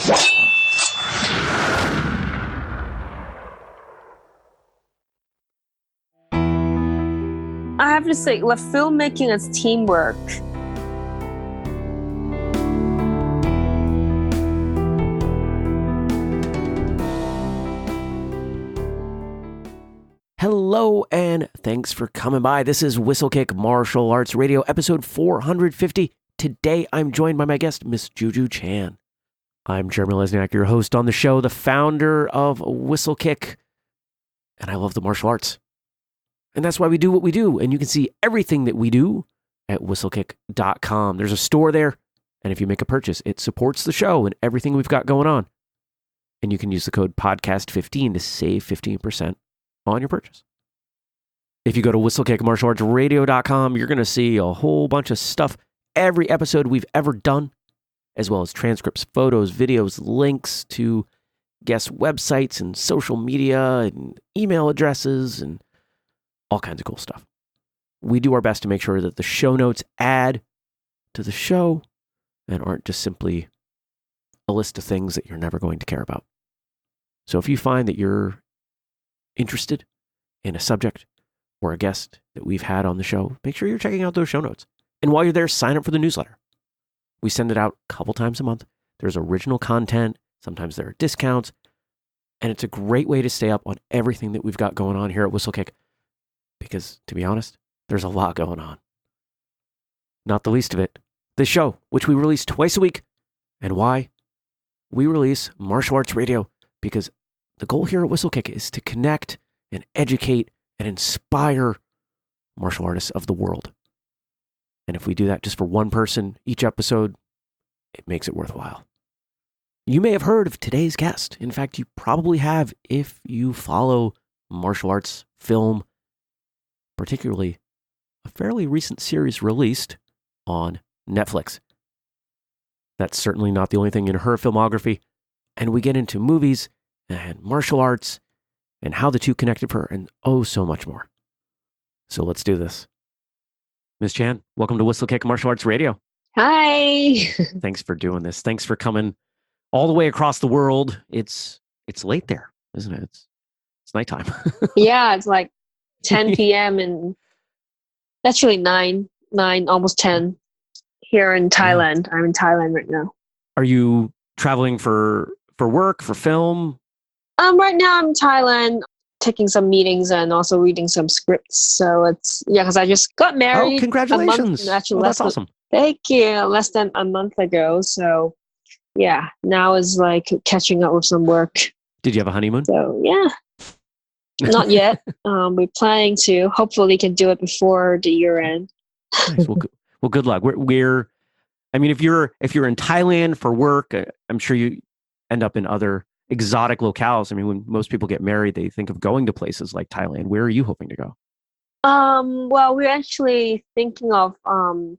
I have to say, like, filmmaking is teamwork. Hello, and thanks for coming by. This is Whistlekick Martial Arts Radio, episode 450. Today, I'm joined by my guest, Miss JuJu Chan. I'm Jeremy Lesniak, your host on the show, the founder of Whistlekick, and I love the martial arts. And that's why we do what we do, and you can see everything that we do at whistlekick.com. There's a store there, and if you make a purchase, it supports the show and everything we've got going on. And you can use the code podcast15 to save 15% on your purchase. If you go to whistlekickmartialartsradio.com, you're going to see a whole bunch of stuff, every episode we've ever done, as well as transcripts, photos, videos, links to guest websites and social media and email addresses and all kinds of cool stuff. We do our best to make sure that the show notes add to the show and aren't just simply a list of things that you're never going to care about. So if you find that you're interested in a subject or a guest that we've had on the show, make sure you're checking out those show notes. And while you're there, sign up for the newsletter. We send it out a couple times a month. There's original content. Sometimes there are discounts. And it's a great way to stay up on everything that we've got going on here at Whistlekick. Because, to be honest, there's a lot going on. Not the least of it, this show, which we release twice a week. And why? We release Martial Arts Radio because the goal here at Whistlekick is to connect and educate and inspire martial artists of the world. And if we do that just for one person each episode, it makes it worthwhile. You may have heard of today's guest. In fact, you probably have if you follow martial arts, film, particularly a fairly recent series released on Netflix. That's certainly not the only thing in her filmography. And we get into movies and martial arts and how the two connected for her and oh, so much more. So let's do this. Ms. Chan, welcome to Whistlekick Martial Arts Radio. Hi. Thanks for doing this. Thanks for coming all the way across the world. It's late there, isn't it? It's nighttime. Yeah, it's like 10 p.m. and actually 9, almost 10 here in Thailand. I'm in Thailand right now. Are you traveling for work, for film? Right now I'm in Thailand, taking some meetings and also reading some scripts. So it's, because I just got married. Oh, congratulations. That's awesome. Thank you. Less than a month ago. So yeah, now is like catching up with some work. Did you have a honeymoon? So yeah. Not yet. We're planning to. Hopefully, can do it before the year end. Nice. Well, good luck. We're. I mean, if you're in Thailand for work, I'm sure you end up in other exotic locales. I mean, when most people get married, they think of going to places like Thailand. Where are you hoping to go? Well, we're actually thinking of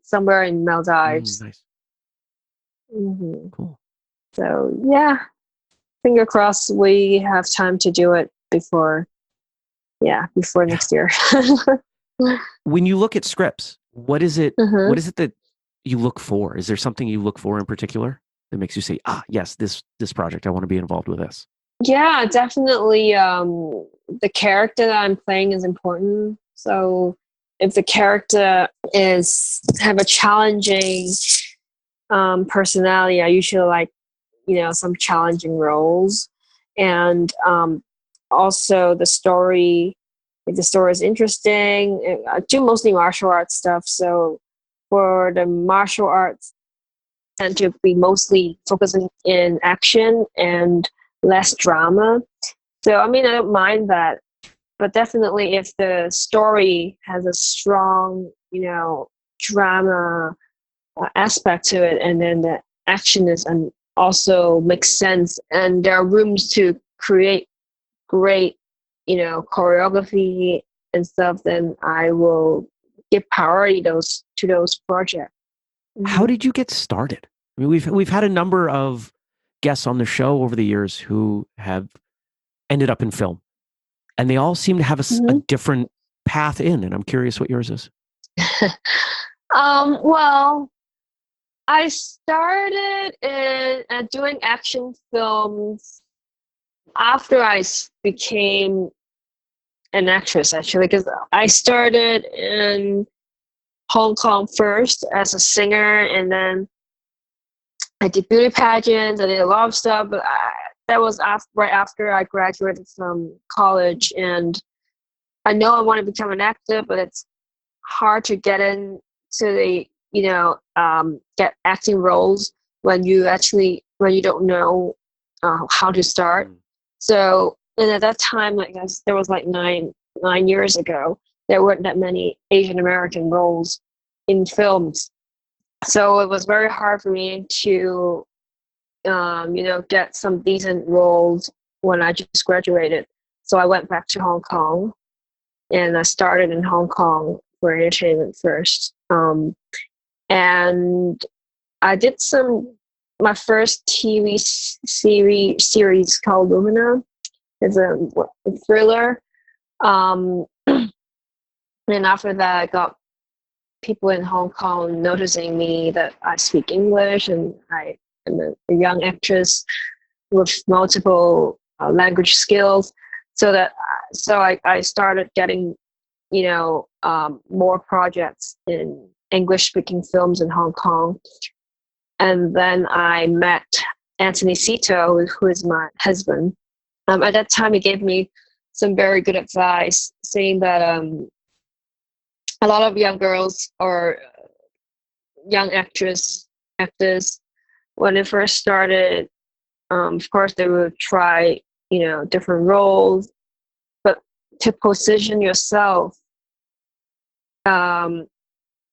somewhere in Maldives. Nice. Mm-hmm. Cool. So yeah, finger crossed we have time to do it before next year. When you look at scripts, what is it? Mm-hmm. What is it that you look for? Is there something you look for in particular that makes you say, yes, this project, I want to be involved with this? Yeah, definitely. The character that I'm playing is important. So if the character have a challenging personality, I usually like, some challenging roles. And also the story, if the story is interesting. I do mostly martial arts stuff. So for the martial arts, I tend to be mostly focusing in action and less drama. So, I mean, I don't mind that. But definitely if the story has a strong, drama aspect to it, and then the action is and also makes sense, and there are rooms to create great, choreography and stuff, then I will give priority to those projects. How did you get started? I mean, we've had a number of guests on the show over the years who have ended up in film, and they all seem to have a different path in. And I'm curious what yours is. Well, I started in doing action films after became an actress, actually, because I started in Hong Kong first as a singer, and then I did beauty pageants. I did a lot of stuff, but that was right after I graduated from college, and I know I want to become an actor, but it's hard to get into the get acting roles when you don't know how to start. So, and at that time, like there was like 9 years ago, there weren't that many Asian American roles in films. So it was very hard for me to get some decent roles when I just graduated. So I went back to Hong Kong, and I started in Hong Kong for entertainment first. And I did my first TV series called Lumina. It's a thriller. And after that, I got people in Hong Kong noticing me that I speak English, and I am a young actress with multiple language skills. So I started getting more projects in English-speaking films in Hong Kong. And then I met Anthony Sito, who is my husband. At that time, he gave me some very good advice, saying that a lot of young girls or young actors, when they first started, of course, they would try, different roles, but to position yourself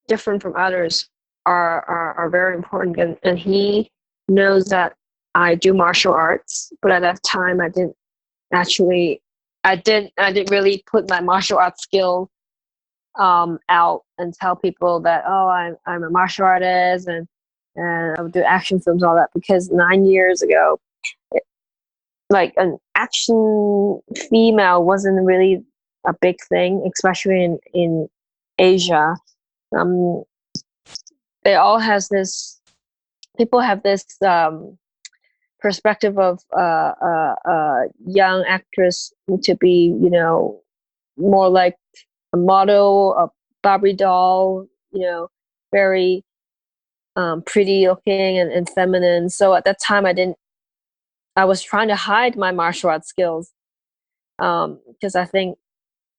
different from others are very important. And he knows that I do martial arts, but at that time I didn't really put my martial arts skill out and tell people that, oh, I'm a martial artist, and I would do action films, all that, because 9 years ago, like an action female wasn't really a big thing, especially in Asia. They all has this. People have this perspective of young actress to be, more like a model, a Barbie doll, very pretty looking and feminine. So at that time, I was trying to hide my martial arts skills because I think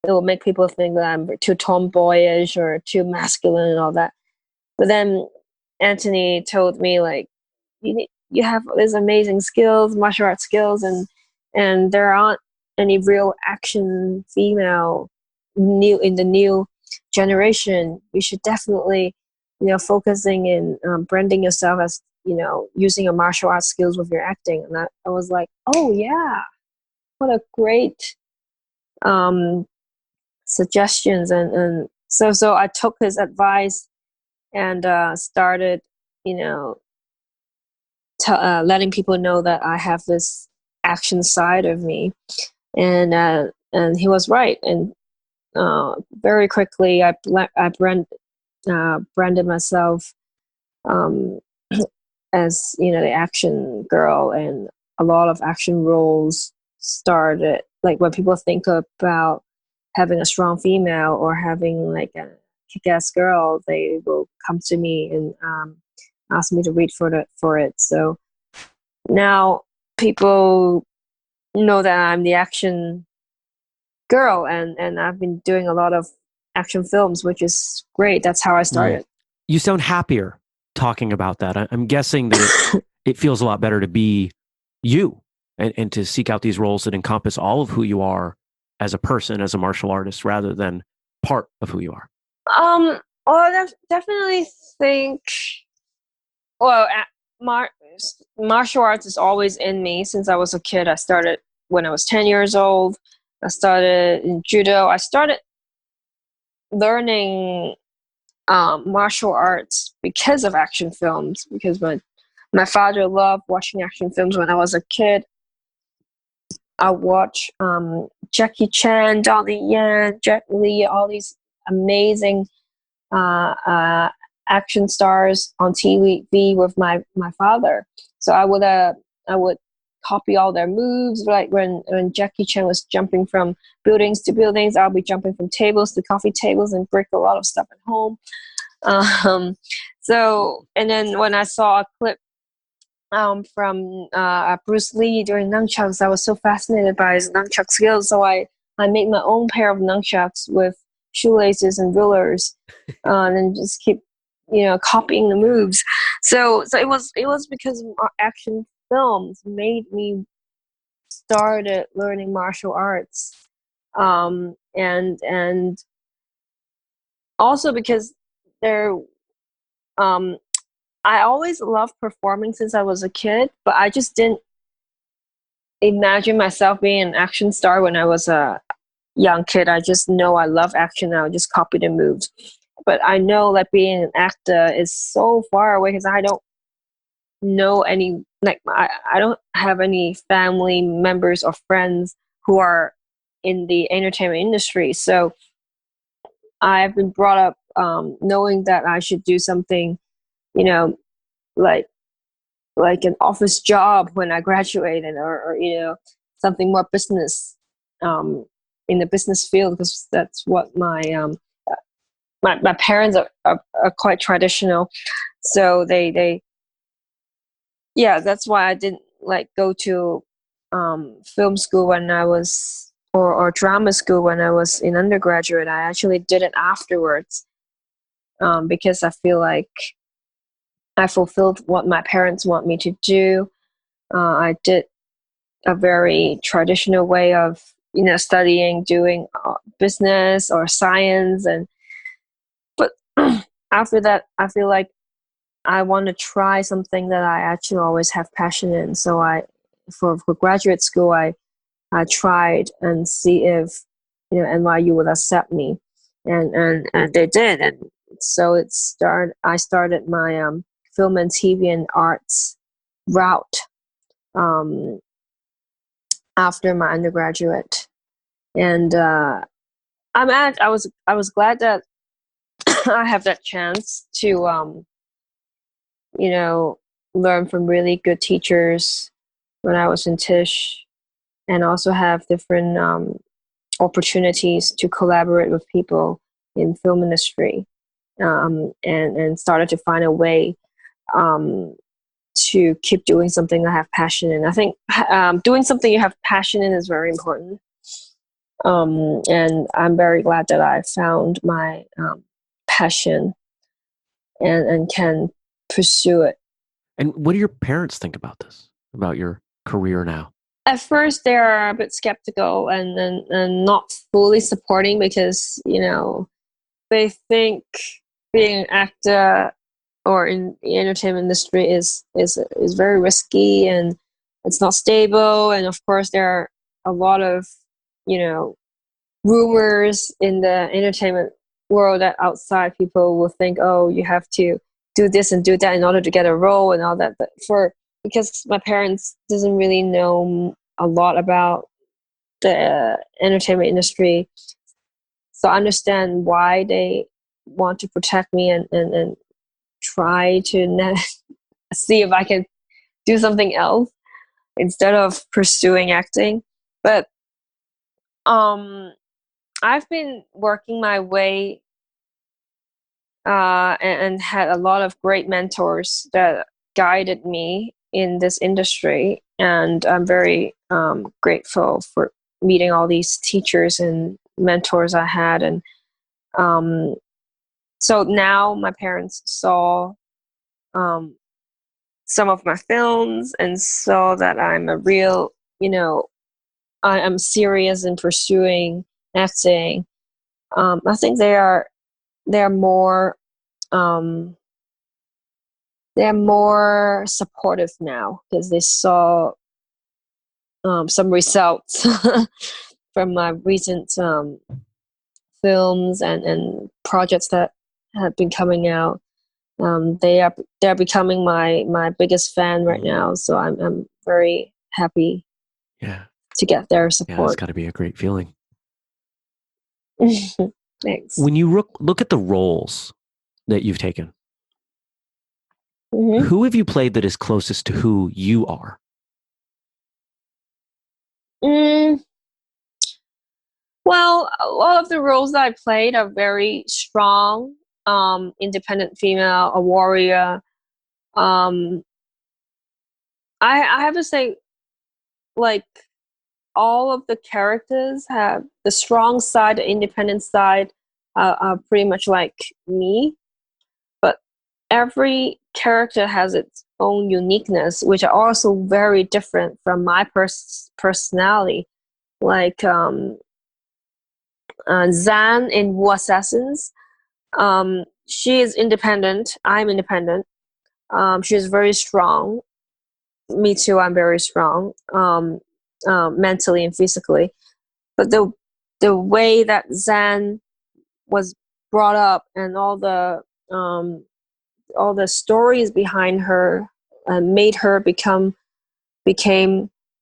it will make people think that I'm too tomboyish or too masculine and all that. But then Anthony told me, like, you have these amazing skills, martial arts skills, and there aren't any real action female in the new generation. You should definitely, focusing in branding yourself as, using your martial arts skills with your acting. And I was like, oh yeah, what a great suggestions. And so I took his advice and started, letting people know that I have this action side of me, and he was right. And very quickly, I branded myself as the action girl, and a lot of action roles started. Like when people think about having a strong female or having like a kick-ass girl, they will come to me and ask me to read for it. So now people know that I'm the action girl, and I've been doing a lot of action films, which is great. That's how I started. You sound happier talking about that. I'm guessing that it feels a lot better to be you and to seek out these roles that encompass all of who you are as a person, as a martial artist, rather than part of who you are. Well, I definitely think, well, martial arts is always in me since I was a kid. I started when I was 10 years old. I started in judo. I started learning martial arts because of action films, because my father loved watching action films when I was a kid. I watched Jackie Chan, Donnie Yen, Jet Li, all these amazing action stars on TV with my father. So I would copy all their moves. Like when Jackie Chan was jumping from buildings to buildings, I'll be jumping from tables to coffee tables and break a lot of stuff at home. So, and then when I saw a clip from Bruce Lee doing nunchucks, I was so fascinated by his nunchuck skills. So I made my own pair of nunchucks with shoelaces and rulers, and then just keep, copying the moves. So it was because action films made me started learning martial arts, and also because there, I always loved performing since I was a kid, but I just didn't imagine myself being an action star when I was a young kid. I just know I love action and I would just copy the moves. But I know that being an actor is so far away because I don't know any, like, I don't have any family members or friends who are in the entertainment industry. So I've been brought up knowing that I should do something, like an office job when I graduated, or something more business, in the business field, because that's what my parents are quite traditional. So they yeah, that's why I didn't like go to film school when I was, or drama school when I was in undergraduate. I actually did it afterwards, because I feel like I fulfilled what my parents want me to do. I did a very traditional way of, studying, doing business or science, but after that, I feel like I want to try something that I actually always have passion in. So for graduate school, I tried and see if, NYU would accept me, and they did, and so I started my film and TV and arts route after my undergraduate, and I was glad that I have that chance to learn from really good teachers when I was in Tisch, and also have different opportunities to collaborate with people in film industry, and started to find a way to keep doing something I have passion in. I think doing something you have passion in is very important. And I'm very glad that I found my passion and can pursue it. And what do your parents think about this, about your career now? At first, they are a bit skeptical and not fully supporting, because they think being an actor or in the entertainment industry is very risky, and it's not stable. And of course, there are a lot of rumors in the entertainment world that outside people will think, oh, you have to do this and do that in order to get a role and all that. But because my parents doesn't really know a lot about the entertainment industry, so I understand why they want to protect me and try to see if I can do something else instead of pursuing acting. But I've been working my way and had a lot of great mentors that guided me in this industry, and I'm very grateful for meeting all these teachers and mentors I had. And so now my parents saw some of my films and saw that I'm a real, I'm serious in pursuing acting. I think they're more supportive now, because they saw some results from my recent films and projects that have been coming out. They're becoming my biggest fan right now, so I'm very happy. Yeah, to get their support. Yeah, it's got to be a great feeling. Thanks. When you look at the roles that you've taken, Mm-hmm. Who have you played that is closest to who you are? Well, a lot of the roles that I played are very strong, independent female, a warrior. Um, I have to say, like, all of the characters have the strong side, the independent side, are pretty much like me. But every character has its own uniqueness, which are also very different from my personality. Like Zan in Wu Assassins, she is independent. I'm independent. She is very strong. Me too. I'm very strong, mentally and physically. But the way that Zan was brought up and all the stories behind her made her became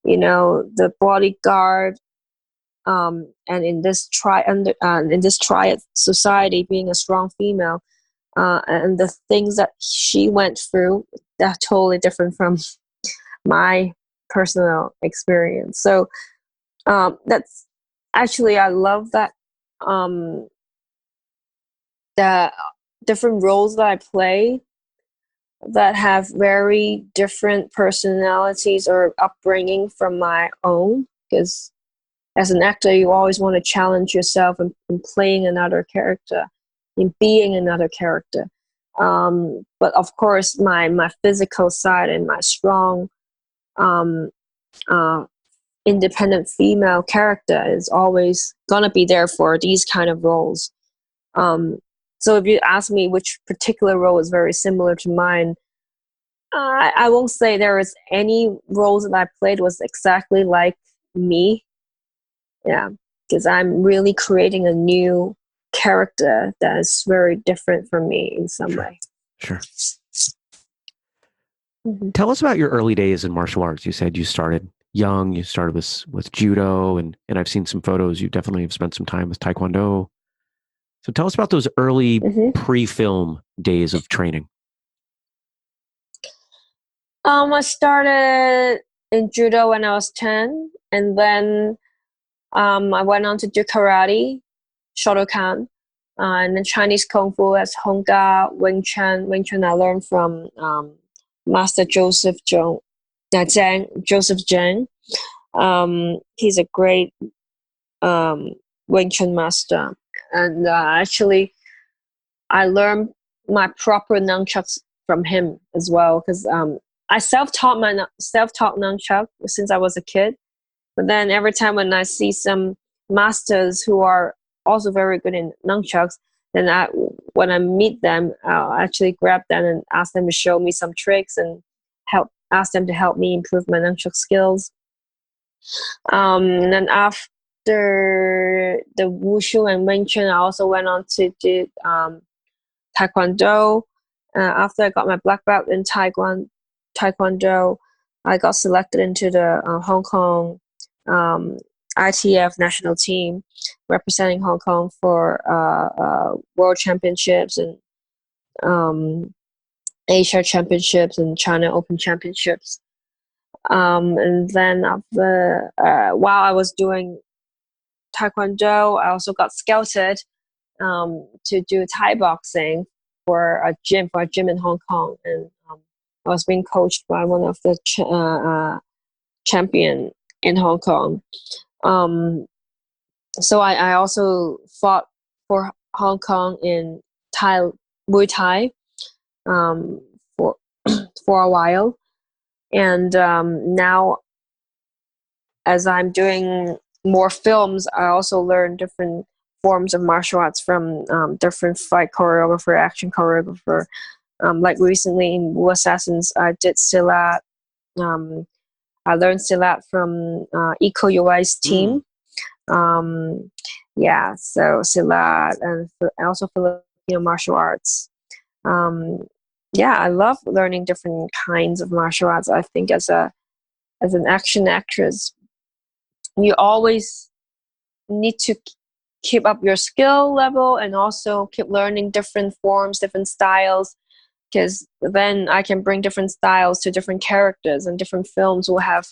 the bodyguard, and in this triad society, being a strong female, and the things that she went through, are totally different from my personal experience. So that's actually, I love that, the different roles that I play that have very different personalities or upbringing from my own. Because as an actor, you always want to challenge yourself in playing another character, in being another character. But of course, my physical side and my strong, um, uh, independent female character is always gonna be there for these kind of roles. Um, so if you ask me which particular role is very similar to mine, I won't say there is any roles that I played was exactly like me. Yeah, because I'm really creating a new character that is very different from me in some way. Sure. Mm-hmm. Tell us about your early days in martial arts. You said you started young. You started with judo, and I've seen some photos. You definitely have spent some time with Taekwondo. So tell us about those early Mm-hmm. pre-film days of training. I started in judo when I was 10, and then I went on to do karate, Shotokan, and then Chinese Kung Fu as Hongga, Wing Chun. Wing Chun I learned from Master Joseph Zhang. He's a great Wing Chun master. And actually, I learned my proper nunchucks from him as well, because I self-taught nunchuck since I was a kid. But then every time when I see some masters who are also very good in nunchucks, then when I meet them, I'll actually grab them and ask them to show me some tricks and ask them to help me improve my nunchuck skills. And then after the wushu and Wing Chun, I also went on to do Taekwondo. After I got my black belt in Taekwondo, I got selected into the Hong Kong ITF national team, representing Hong Kong for World Championships and Asia Championships and China Open Championships. And then while I was doing Taekwondo, I also got scouted to do Thai boxing for a gym in Hong Kong, and I was being coached by one of the champion in Hong Kong. So I also fought for Hong Kong in Muay Thai for for a while, and now as I'm doing more films, I also learn different forms of martial arts from different fight choreographer, action choreographer. Like recently in Wu Assassins, I did Silat. I learned Silat from Eco UI's team. Yeah, so Silat and also Filipino martial arts. Yeah, I love learning different kinds of martial arts. I think as an action actress, you always need to keep up your skill level and also keep learning different forms, different styles, because then I can bring different styles to different characters, and different films will have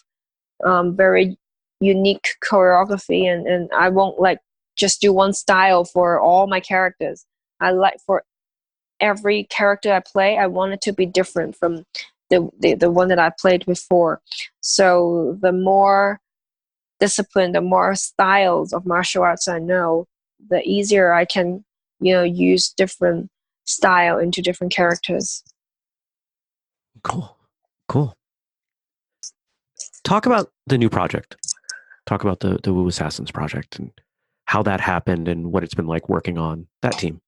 very unique choreography, and I won't like just do one style for all my characters. I like for every character I play, I want it to be different from the one that I played before. So the more discipline, the more styles of martial arts I know, the easier I can, use different style into different characters. Cool. Talk about the new project. Talk about the Wu Assassins project and how that happened and what it's been like working on that team.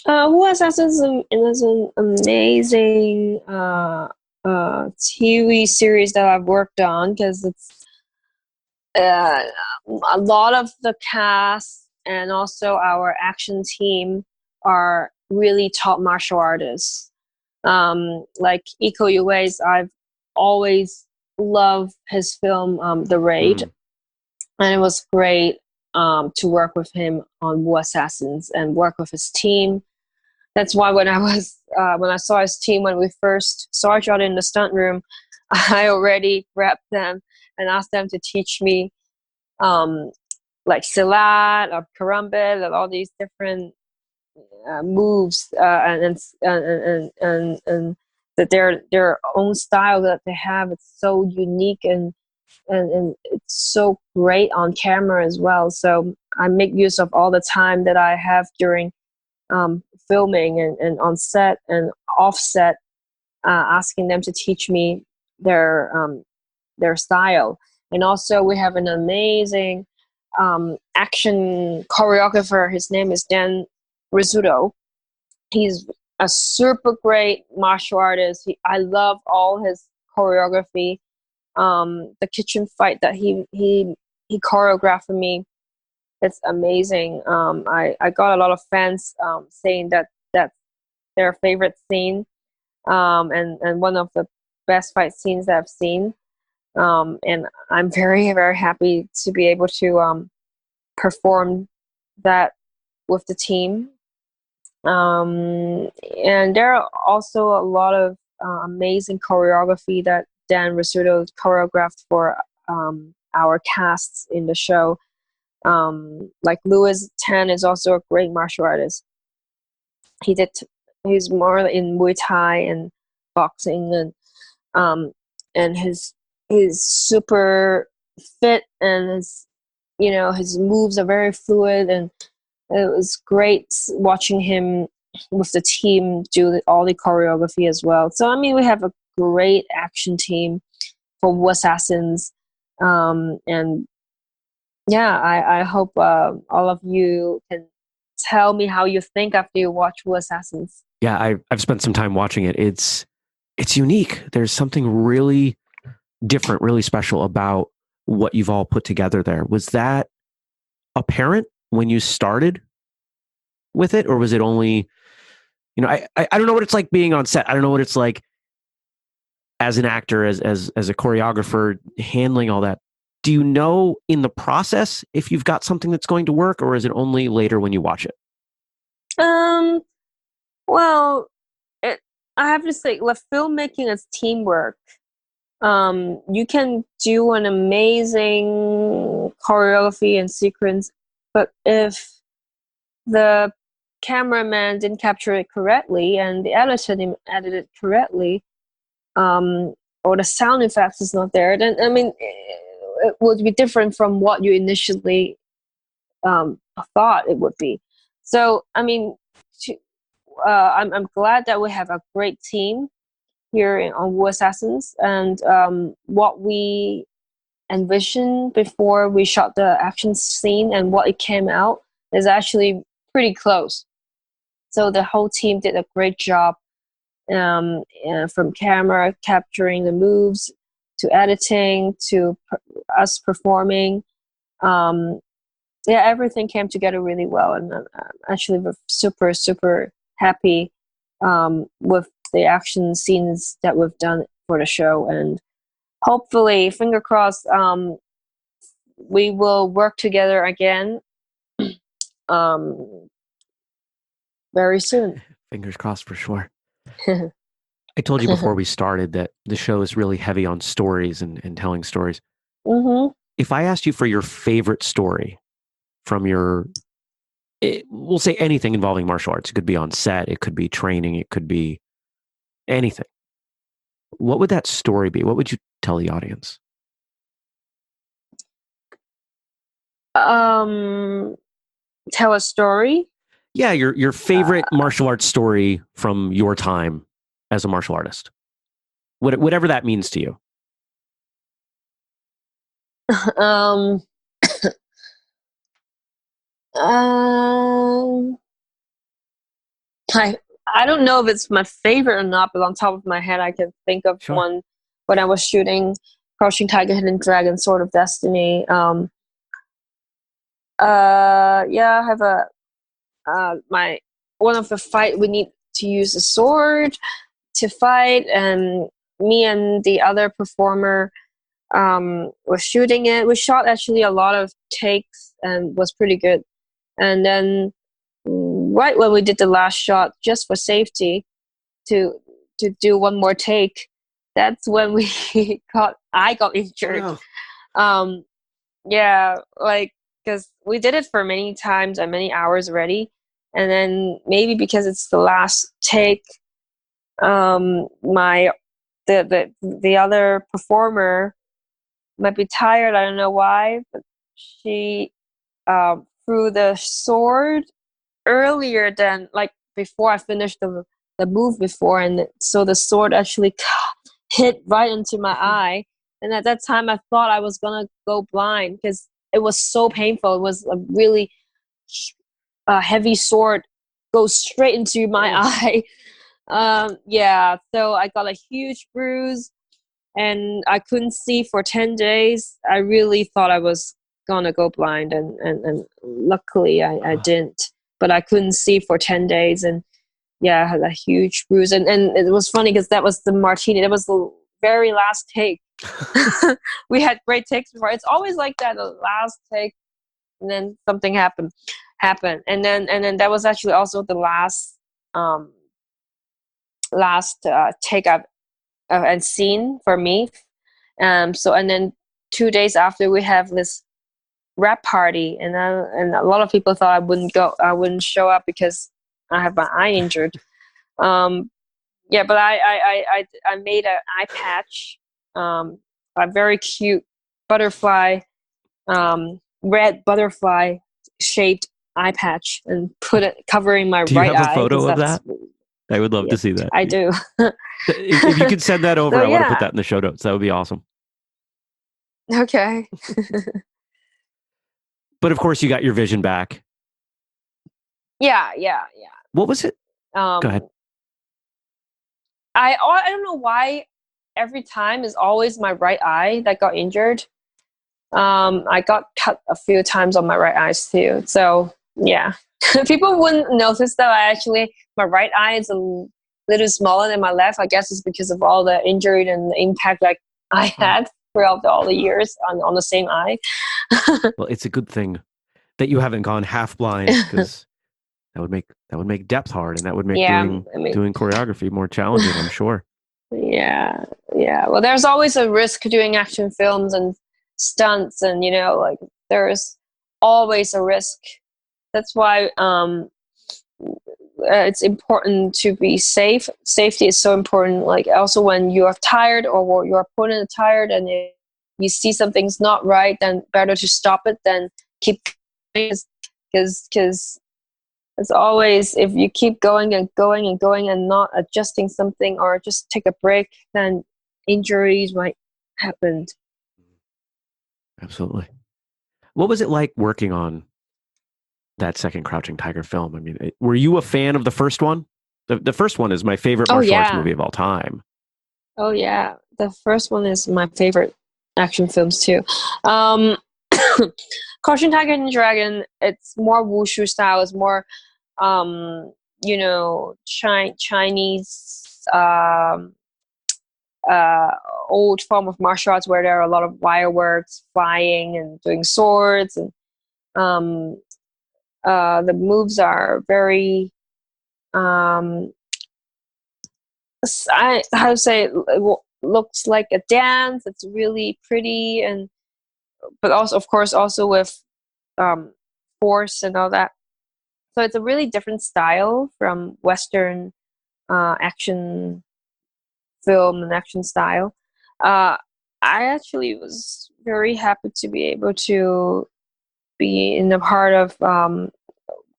Wu Assasins is an amazing TV series that I've worked on, because it's a lot of the cast and also our action team are really top martial artists. Like Iko Uwais, I've always loved his film The Raid, and it was great to work with him on Wu Assassins and work with his team. That's why when I saw his team, when we first saw each other in the stunt room, I already grabbed them and asked them to teach me like silat or karambit and all these different moves, and that their own style that they have. It's so unique, and it's so great on camera as well. So I make use of all the time that I have during filming and on set and off set, asking them to teach me their style. And also we have an amazing action choreographer. His name is Dan Rizzuto. He's a super great martial artist. I love all his choreography. The kitchen fight that he choreographed for me, it's amazing. I got a lot of fans saying that that's their favorite scene, and one of the best fight scenes that I've seen. And I'm very, very happy to be able to perform that with the team. And there are also a lot of amazing choreography that Dan Rizzuto choreographed for our casts in the show. Like Louis Tan is also a great martial artist. He's more in Muay Thai and boxing, and he's super fit, and his moves are very fluid, and it was great watching him with the team do all the choreography as well. So we have a great action team for Wu Assassins, and yeah, I hope all of you can tell me how you think after you watch Wu Assassins. Yeah, I've spent some time watching it. It's unique. There's something really different, really special about what you've all put together there. Was that apparent when you started with it, or was it only, I don't know what it's like being on set. I don't know what it's like as an actor, as a choreographer, handling all that. Do you know in the process if you've got something that's going to work, or is it only later when you watch it? Well, I have to say, filmmaking is teamwork. You can do an amazing choreography and sequence, but if the cameraman didn't capture it correctly and the editor didn't edit it correctly, or the sound effects is not there, then it would be different from what you initially thought it would be. So I'm glad that we have a great team here on Wu Assassins, and what we envisioned before we shot the action scene and what it came out is actually pretty close. So the whole team did a great job, from camera capturing the moves to editing to us performing. Everything came together really well, and actually we're super, super happy with the action scenes that we've done for the show. And hopefully, finger crossed, we will work together again very soon. Fingers crossed for sure. I told you before we started that the show is really heavy on stories and telling stories. Mm-hmm. If I asked you for your favorite story from we'll say anything involving martial arts. It could be on set. It could be training. It could be anything. What would that story be? What would you tell the audience? Tell a story. Yeah, your favorite martial arts story from your time as a martial artist. Whatever that means to you. um, um, I don't know if it's my favorite or not, but on top of my head, I can think of Sure. one when I was shooting Crouching Tiger, Hidden Dragon, Sword of Destiny. Yeah, I have my one of the fight we need to use a sword to fight, and me and the other performer was shooting it. We shot actually a lot of takes and was pretty good. And then right when we did the last shot, just for safety, to do one more take, that's when I got injured. Oh, Um, yeah, like because we did it for many times and many hours already, and then maybe because it's the last take, my the other performer might be tired. I don't know why, but she threw the sword earlier than like before I finished the move before, and so the sword actually hit right into my eye. And at that time, I thought I was gonna go blind because it was so painful. It was a really heavy sword goes straight into my eye. Yeah, so I got a huge bruise and I couldn't see for 10 days. I really thought I was gonna go blind, and luckily I didn't. But I couldn't see for 10 days, and yeah, I had a huge bruise. And it was funny because that was the martini. That was the very last take. We had great takes before. It's always like that, the last take, and then something happened. And then that was actually also the last take and scene for me. So and then 2 days after we have this rap party, and a lot of people thought I wouldn't show up because I have my eye injured. Yeah, but I made an eye patch, a very cute butterfly, red butterfly shaped eye patch, and put it covering my do you right have a eye. photo of that? I would love Yeah, to see that. I do. If you could send that over, So I want to yeah, put that in the show notes. That would be awesome. okay. But of course, you got your vision back. Yeah. What was it? Go ahead. I don't know why every time is always my right eye that got injured. I got cut a few times on my right eyes too. So yeah, people wouldn't notice that my right eye is a little smaller than my left. I guess it's because of all the injury and the impact like I had throughout all the years on the same eye. Well, it's a good thing that you haven't gone half blind, because that would make depth hard, and that would make Yeah, doing choreography more challenging, I'm sure. yeah. Well, there's always a risk doing action films and stunts, and like there's always a risk. That's why it's important to be safe. Safety is so important. Like also when you are tired or your opponent is tired, and you see something's not right, then better to stop it than keep going, because as always, if you keep going and going and going and not adjusting something or just take a break, then injuries might happen. Absolutely. What was it like working on that second Crouching Tiger film? I mean, were you a fan of the first one? The first one is my favorite martial arts movie of all time. Oh yeah, the first one is my favorite action films too. Crouching Tiger and Dragon, it's more wushu style. It's more Chinese old form of martial arts where there are a lot of wire works, flying and doing swords, and the moves are very um, how to say looks like a dance. It's really pretty, and but also, of course, also with force and all that. So it's a really different style from Western action film and action style. Uh, I actually was very happy to be able to be in a part of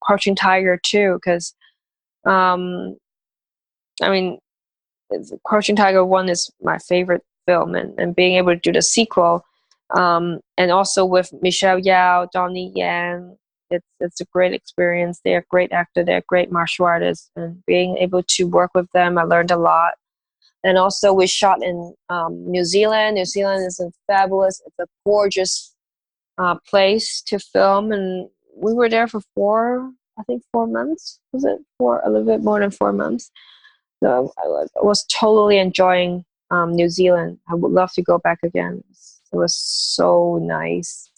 Crouching Tiger too, because um, I mean, Crouching Tiger 1 is my favorite film, and being able to do the sequel, and also with Michelle Yao, Donnie Yen, it's a great experience. They're a great actor, they're great martial artists, and being able to work with them, I learned a lot. And also, we shot in New Zealand. New Zealand is a fabulous, it's a gorgeous place to film, and we were there for I think 4 months. Was it a little bit more than 4 months? So I was totally enjoying New Zealand. I would love to go back again. It was so nice.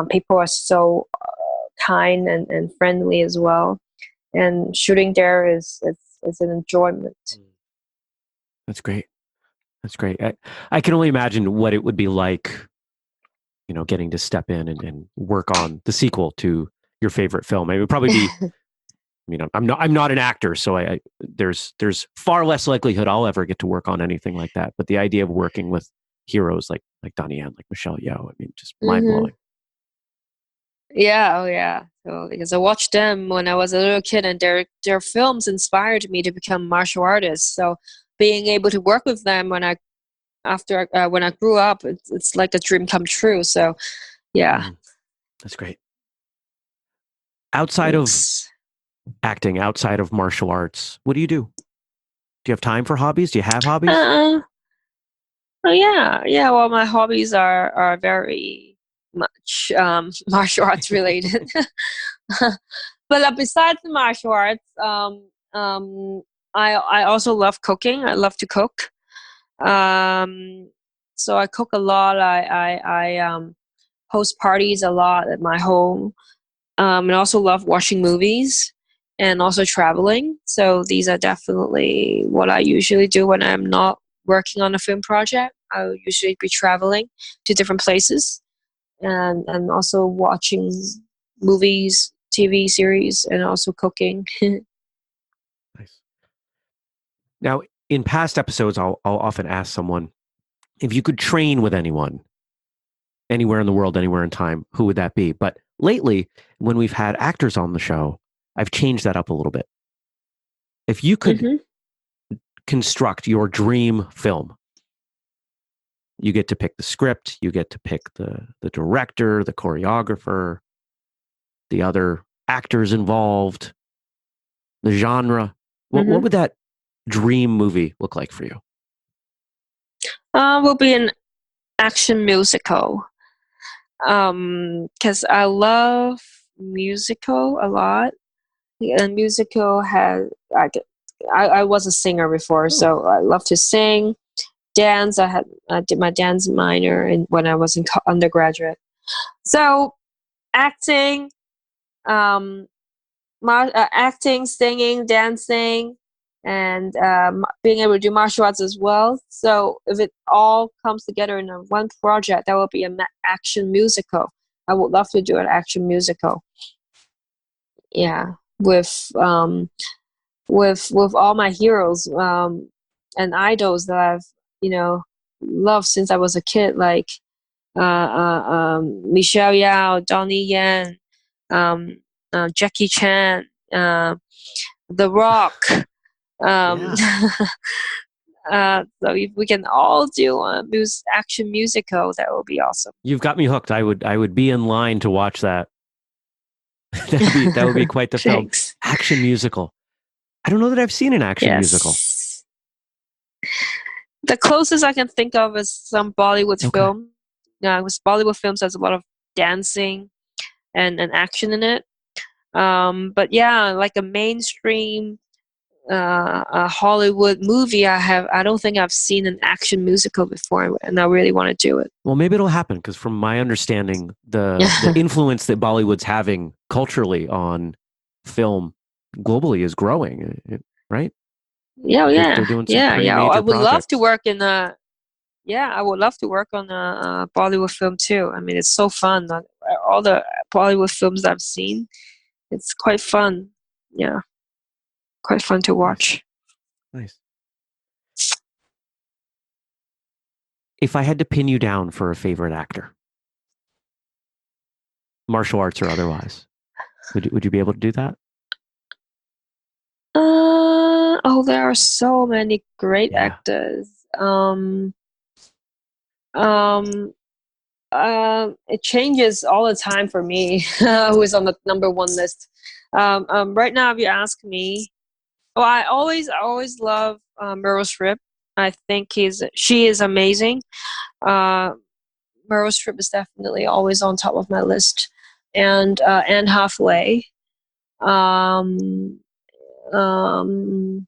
People are so kind and friendly as well. And shooting there is an enjoyment. That's great. That's great. I can only imagine what it would be like, getting to step in and work on the sequel to your favorite film. It would probably be, I'm not an actor, so there's far less likelihood I'll ever get to work on anything like that. But the idea of working with heroes like Donnie Yen, like Michelle Yeoh, just mind blowing. Yeah, oh yeah. So because I watched them when I was a little kid, and their films inspired me to become martial artist. So being able to work with them when I grew up, it's like a dream come true. So yeah, that's great. Outside of acting, outside of martial arts, what do you do? Do you have time for hobbies? Do you have hobbies? Oh yeah. Well, my hobbies are very much martial arts related. But besides the martial arts, I also love cooking. I love to cook. So I cook a lot. I host parties a lot at my home. And also love watching movies and also traveling. So these are definitely what I usually do when I'm not working on a film project. I will usually be traveling to different places and also watching movies, TV series, and also cooking. Nice. Now, in past episodes, I'll often ask someone, if you could train with anyone, anywhere in the world, anywhere in time, who would that be? But lately, when we've had actors on the show, I've changed that up a little bit. If you could construct your dream film, you get to pick the script, you get to pick the director, the choreographer, the other actors involved, the genre. What would that dream movie look like for you? Will be an action musical. Because I love musical a lot. And musical I was a singer before, so I love to sing, dance. I did my dance minor when I was in undergraduate. So acting, acting, singing, dancing, and being able to do martial arts as well. So if it all comes together in one project, that will be an action musical. I would love to do an action musical. Yeah, with all my heroes and idols that I've loved since I was a kid, like Michelle Yao, Donnie Yen, Jackie Chan, The Rock. So if we can all do a action musical, that would be awesome. You've got me hooked. I would be in line to watch that. that would be quite the film. Action musical. I don't know that I've seen an action musical. The closest I can think of is some Bollywood film. Yeah, it was Bollywood films has a lot of dancing and action in it. But yeah, like a mainstream a Hollywood movie, I don't think I've seen an action musical before, and I really want to do it. Well, maybe it'll happen, because from my understanding, the influence that Bollywood's having culturally on film globally is growing, right? Yeah, They're doing some pretty major I would love to projects. work in a. Yeah, I would love to work on a Bollywood film too. I mean, it's so fun. All the Bollywood films I've seen, it's quite fun. Yeah, quite fun to watch. Nice. If I had to pin you down for a favorite actor, martial arts or otherwise, would you be able to do that? There are so many great Yeah. actors. It changes all the time for me. Who is on the number one list? Right now, if you ask me, I always love Meryl Streep. I think she is amazing. Meryl Streep is definitely always on top of my list, and Anne Hathaway. Um, um,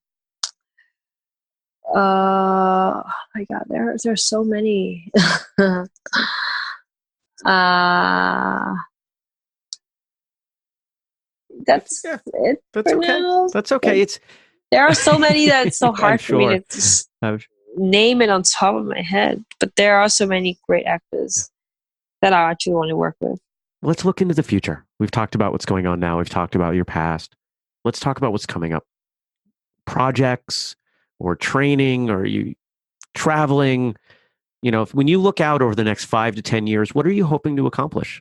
oh my God, there's so many. uh, that's Yeah, it that's for okay. now. That's okay. It's There are so many that it's so I'm hard for me sure. to just name it on top of my head. But there are so many great actors that I actually want to work with. Let's look into the future. We've talked about what's going on now. We've talked about your past. Let's talk about what's coming up. Projects or training, or you traveling. When you look out over the next 5 to 10 years, what are you hoping to accomplish?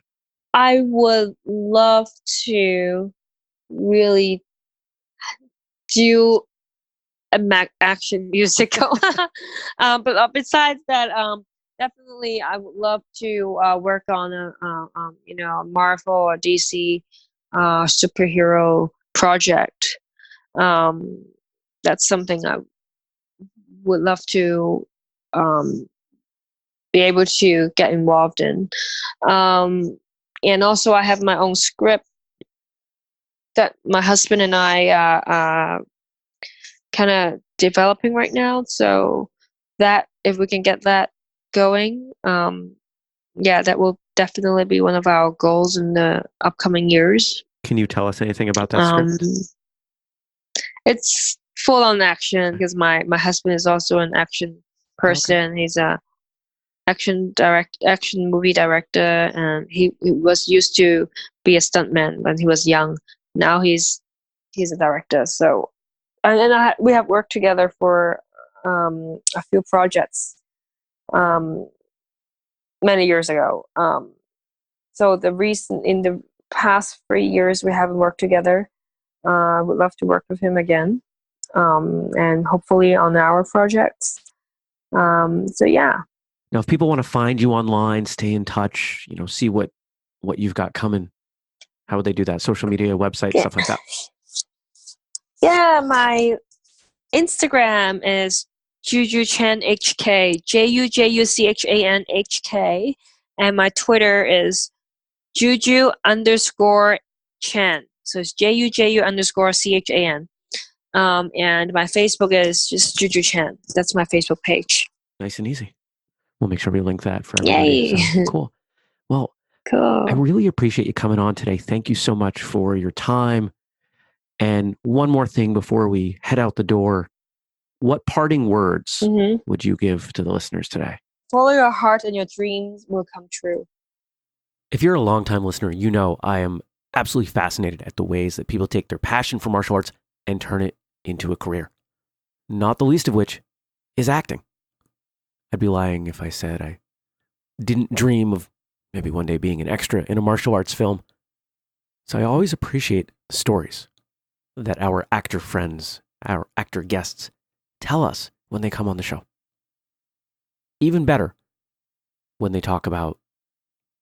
I would love to really do a action musical. But besides that, definitely I would love to work on a Marvel or DC superhero project. That's something I would love to be able to get involved in. And also, I have my own script that my husband and I kind of developing right now. So that if we can get that going, that will definitely be one of our goals in the upcoming years. Can you tell us anything about that Um, script? it's full on action because my husband is also an action person. Okay. He's a action movie director, and he was used to be a stuntman when he was young. Now he's a director. So we have worked together for a few projects many years ago. So in the past 3 years we haven't worked together. I would love to work with him again, and hopefully on our projects. So yeah. Now, if people want to find you online, stay in touch, see what you've got coming, how would they do that? Social media, website, stuff like that. Yeah, my Instagram is JuJu Chan HK, JuJuChan HK, and my Twitter is JuJu_Chan. So it's JuJu_CHAN. And my Facebook is just JuJu Chan. That's my Facebook page. Nice and easy. We'll make sure we link that for everybody. Yay! So, cool. Well, cool. I really appreciate you coming on today. Thank you so much for your time. And one more thing before we head out the door. What parting words would you give to the listeners today? Follow your heart and your dreams will come true. If you're a longtime listener, you know I am absolutely fascinated at the ways that people take their passion for martial arts and turn it into a career. Not the least of which is acting. I'd be lying if I said I didn't dream of maybe one day being an extra in a martial arts film. So I always appreciate stories that our actor friends, our actor guests tell us when they come on the show. Even better when they talk about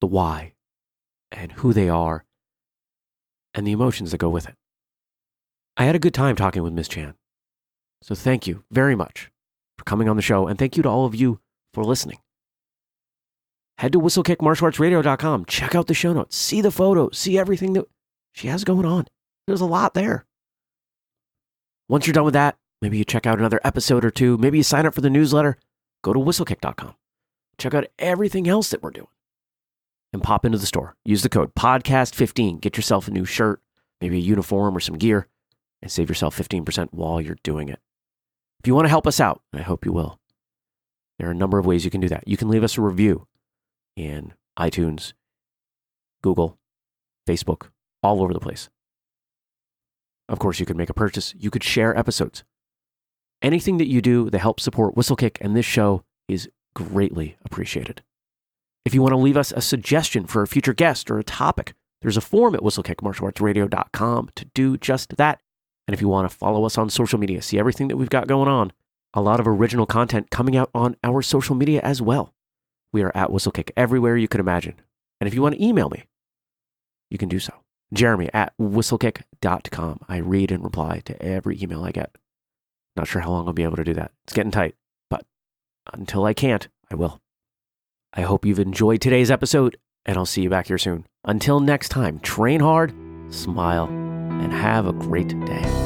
the why and who they are and the emotions that go with it. I had a good time talking with Ms. Chan. So thank you very much for coming on the show, and thank you to all of you for listening. Head to whistlekickmartialartsradio.com. Check out the show notes. See the photos. See everything that she has going on. There's a lot there. Once you're done with that, maybe you check out another episode or two. Maybe you sign up for the newsletter. Go to whistlekick.com. Check out everything else that we're doing. And pop into the store. Use the code podcast15. Get yourself a new shirt, maybe a uniform or some gear, and save yourself 15% while you're doing it. If you want to help us out, and I hope you will, there are a number of ways you can do that. You can leave us a review in iTunes, Google, Facebook, all over the place. Of course, you could make a purchase. You could share episodes. Anything that you do that helps support Whistlekick and this show is greatly appreciated. If you want to leave us a suggestion for a future guest or a topic, there's a form at whistlekickmartialartsradio.com to do just that. And if you want to follow us on social media, see everything that we've got going on, a lot of original content coming out on our social media as well. We are at Whistlekick everywhere you could imagine. And if you want to email me, you can do so. Jeremy at whistlekick.com. I read and reply to every email I get. Not sure how long I'll be able to do that. It's getting tight, but until I can't, I will. I hope you've enjoyed today's episode, and I'll see you back here soon. Until next time, train hard, smile, and have a great day.